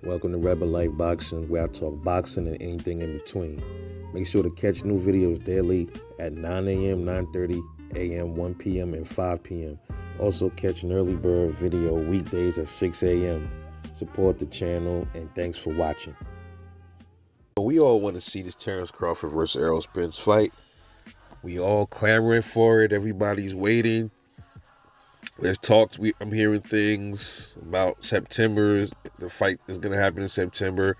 Welcome to Rebel Life Boxing, where I talk boxing and anything in between. Make sure to catch new videos daily at 9 a.m., 9:30 a.m., 1 p.m., and 5 p.m. Also catch an early bird video weekdays at 6 a.m. Support the channel, and thanks for watching. We all want to see this Terence Crawford versus Errol Spence fight. We all clamoring for it. Everybody's waiting. There's talks. I'm hearing things about September. The fight is going to happen in September,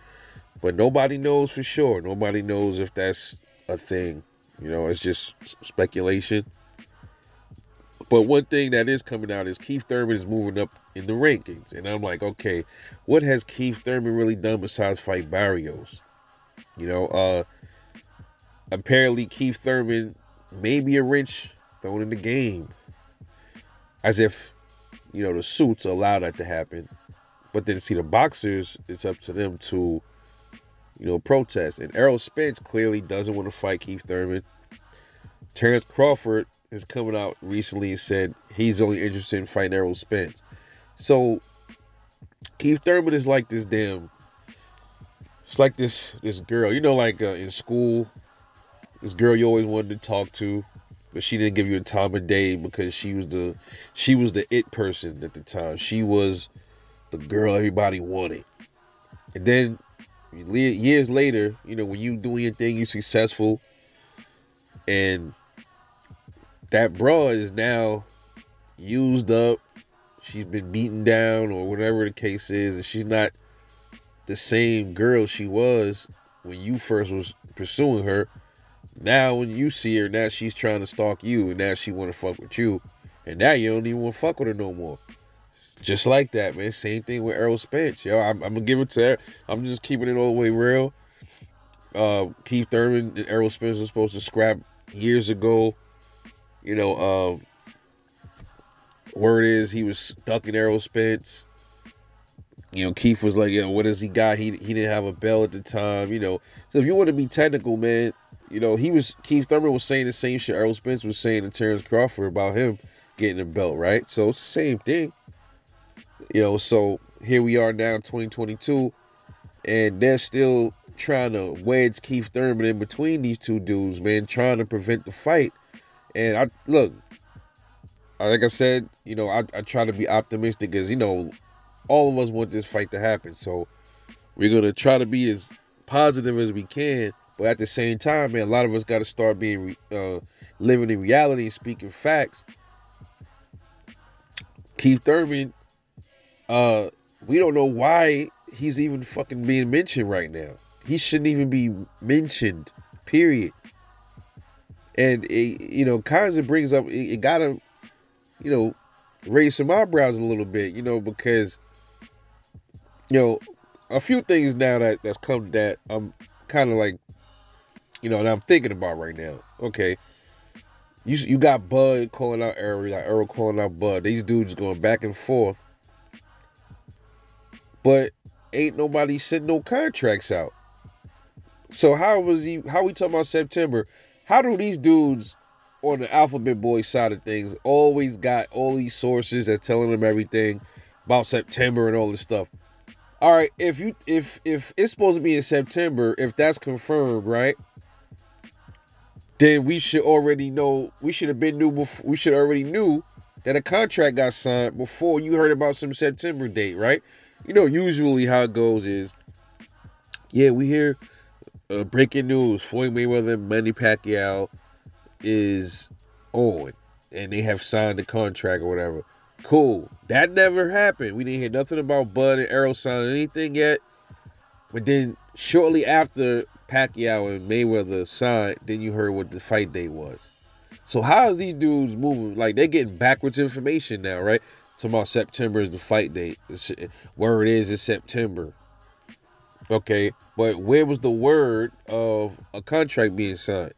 but nobody knows for sure. Nobody knows if that's a thing. It's just speculation. But one thing that is coming out is Keith Thurman is moving up in the rankings, and I'm like, okay, what has Keith Thurman really done besides fight Barrios? Apparently Keith Thurman may be a wrench thrown in the game. As if, the suits allow that to happen. But then see the boxers, it's up to them to, protest. And Errol Spence clearly doesn't want to fight Keith Thurman. Terence Crawford is coming out recently and said he's only interested in fighting Errol Spence. So Keith Thurman is like this it's like this girl, in school, this girl you always wanted to talk to, but she didn't give you a time of day because she was the it person at the time. She was the girl everybody wanted. And then years later, when you doing your thing, you're successful, and that bra is now used up. She's been beaten down or whatever the case is, and she's not the same girl she was when you first was pursuing her. Now when you see her, now she's trying to stalk you, and now she want to fuck with you, and now you don't even want to fuck with her no more. Just like that, man. Same thing with Errol Spence. I'm gonna give it to her. I'm just keeping it all the way real. Keith Thurman and Errol Spence were supposed to scrap years ago. Word is he was stuck in Errol Spence. Keith was like, what does he got? He didn't have a belt at the time. So if you want to be technical, man, Keith Thurman was saying the same shit Errol Spence was saying to Terence Crawford about him getting a belt, right? So it's the same thing. So here we are now, 2022, and they're still trying to wedge Keith Thurman in between these two dudes, man, trying to prevent the fight. And like I said, I try to be optimistic because, all of us want this fight to happen. So we're going to try to be as positive as we can. But at the same time, man, a lot of us got to start being living in reality and speaking facts. Keith Thurman, we don't know why he's even fucking being mentioned right now. He shouldn't even be mentioned, period. And it, kind of brings up, it gotta, raise some eyebrows a little bit, because, a few things now that's come that I'm kind of like, that I'm thinking about right now. Okay, you got Bud calling out Errol, like Errol calling out Bud. These dudes going back and forth, but ain't nobody sent no contracts out. So how we talking about September? How do these dudes on the Alphabet Boy side of things always got all these sources that's telling them everything about September and all this stuff? All right, if it's supposed to be in September, if that's confirmed, right? Then we should already know. We should have been we should already knew that a contract got signed before you heard about some September date, right? Usually how it goes is, yeah, we hear breaking news: Floyd Mayweather and Manny Pacquiao is on, and they have signed the contract or whatever. Cool. That never happened. We didn't hear nothing about Bud and Errol signing anything yet. But then shortly after Pacquiao and Mayweather signed, then you heard what the fight date was. So how is these dudes moving? Like, they're getting backwards information now, right? Talking about September is the fight date. Word is it's September. Okay, but where was the word of a contract being signed?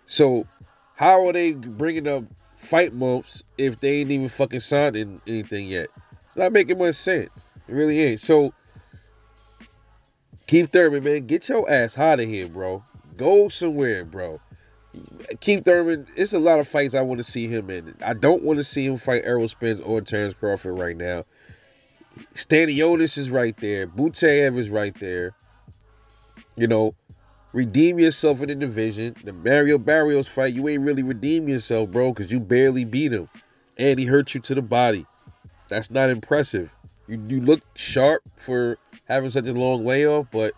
So how are they bringing up fight months if they ain't even fucking signed anything yet? It's not making much sense. It really ain't. So Keith Thurman, man, get your ass out of here, bro. Go somewhere, bro. Keith Thurman, it's a lot of fights I want to see him in. I don't want to see him fight Errol Spence or Terence Crawford right now. Stanionis is right there. Butayev is right there. You know, redeem yourself in the division. The Mario Barrios fight, you ain't really redeem yourself, bro, because you barely beat him. And he hurt you to the body. That's not impressive. You look sharp for having such a long layoff, but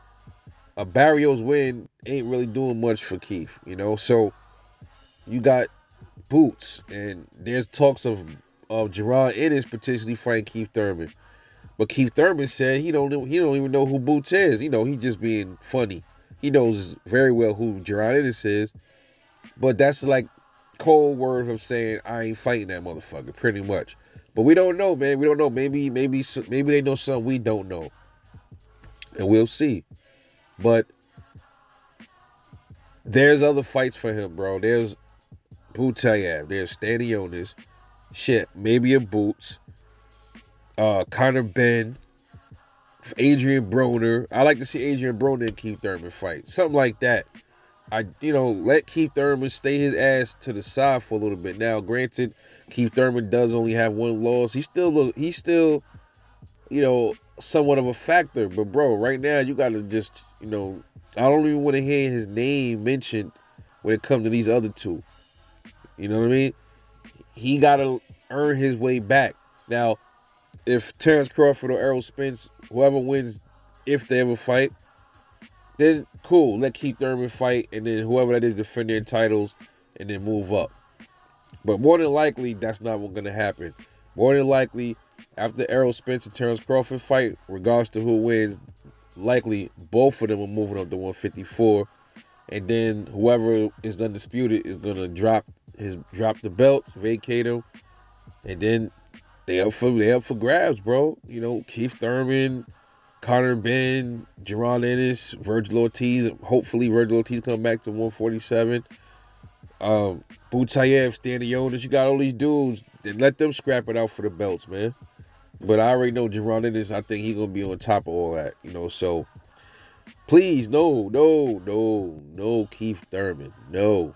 a Barrios win ain't really doing much for Keith, you know? So you got Boots, and there's talks of Jerron Ennis potentially fighting Keith Thurman. But Keith Thurman said he don't even know who Boots is. You know, he just being funny. He knows very well who Jerron Ennis is. But that's like cold word of saying I ain't fighting that motherfucker, pretty much. But we don't know, man. We don't know. Maybe they know something we don't know, and we'll see. But there's other fights for him, bro. There's Butayev. There's Stanionis. Shit, maybe a Boots. Connor Ben. Adrian Broner. I like to see Adrian Broner and Keith Thurman fight. Something like that. Let Keith Thurman stay his ass to the side for a little bit. Now, granted, Keith Thurman does only have one loss. He's still, somewhat of a factor. But bro, right now you gotta just, I don't even want to hear his name mentioned when it comes to these other two. You know what I mean? He gotta earn his way back. Now, if Terence Crawford or Errol Spence, whoever wins, if they ever fight, then cool, let Keith Thurman fight, and then whoever that is defend their titles, and then move up. But more than likely, that's not what's going to happen. More than likely, after Errol Spence and Terence Crawford fight, regardless to who wins, likely both of them are moving up to 154, and then whoever is undisputed is going to drop the belts, vacate them, and then they up for grabs, bro. Keith Thurman, Connor Ben, Jerron Ennis, Virgil Ortiz. Hopefully Virgil Ortiz come back to 147. Butayev, Stanionis. You got all these dudes. Then let them scrap it out for the belts, man. But I already know Jerron Ennis, I think he's going to be on top of all that. So please, no, Keith Thurman. No.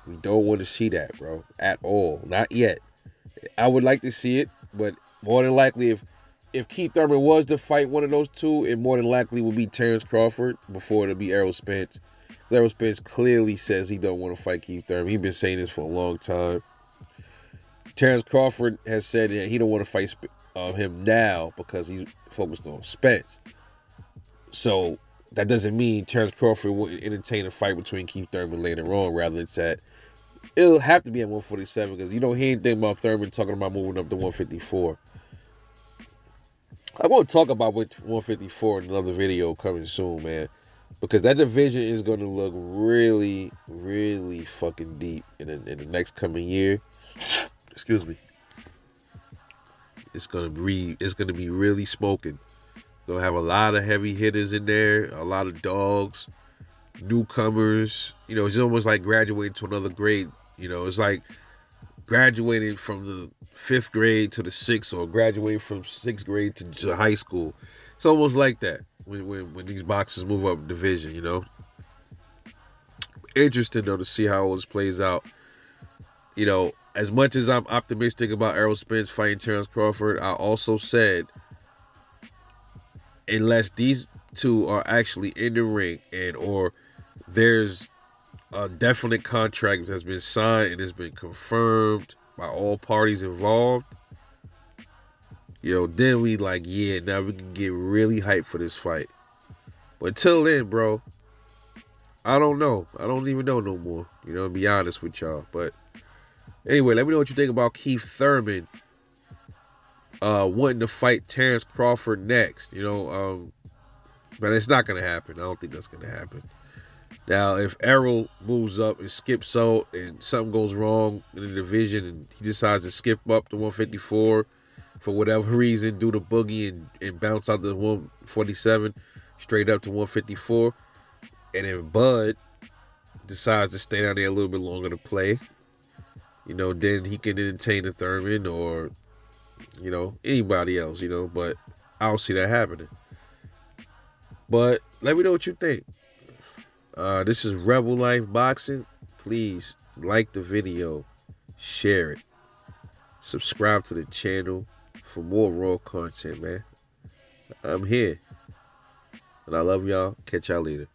We don't want to see that, bro. At all. Not yet. I would like to see it, but more than likely, if Keith Thurman was to fight one of those two, it more than likely would be Terence Crawford before it'll be Errol Spence. Errol Spence clearly says he don't want to fight Keith Thurman. He's been saying this for a long time. Terence Crawford has said that he don't want to fight him now because he's focused on Spence. So that doesn't mean Terence Crawford wouldn't entertain a fight between Keith Thurman later on. Rather, it'll have to be at 147 because you don't hear anything about Thurman talking about moving up to 154. I want to talk about 154 in another video coming soon, man. Because that division is going to look really, really fucking deep in the next coming year. Excuse me. It's going to be really smoking. Going to have a lot of heavy hitters in there, a lot of dogs, newcomers. It's almost like graduating to another grade. It's like graduating from the 5th grade to the 6th, or graduating from 6th grade to high school. It's almost like that when these boxers move up division, Interesting, though, to see how all this plays out. As much as I'm optimistic about Errol Spence fighting Terence Crawford, I also said, unless these two are actually in the ring or there's a definite contract that's been signed and has been confirmed by all parties involved, then we now we can get really hyped for this fight. But until then, bro, I don't know. I don't even know no more, to be honest with y'all. But anyway, let me know what you think about Keith Thurman wanting to fight Terence Crawford next. But it's not going to happen. I don't think that's going to happen. Now, if Errol moves up and skips out and something goes wrong in the division and he decides to skip up to 154 for whatever reason, do the boogie and bounce out to 147 straight up to 154, and then Bud decides to stay down there a little bit longer to play, then he can entertain a Thurman or, anybody else, but I don't see that happening. But let me know what you think. This is Rebel Life Boxing. Please like the video, share it, subscribe to the channel for more raw content, man. I'm here. And I love y'all. Catch y'all later.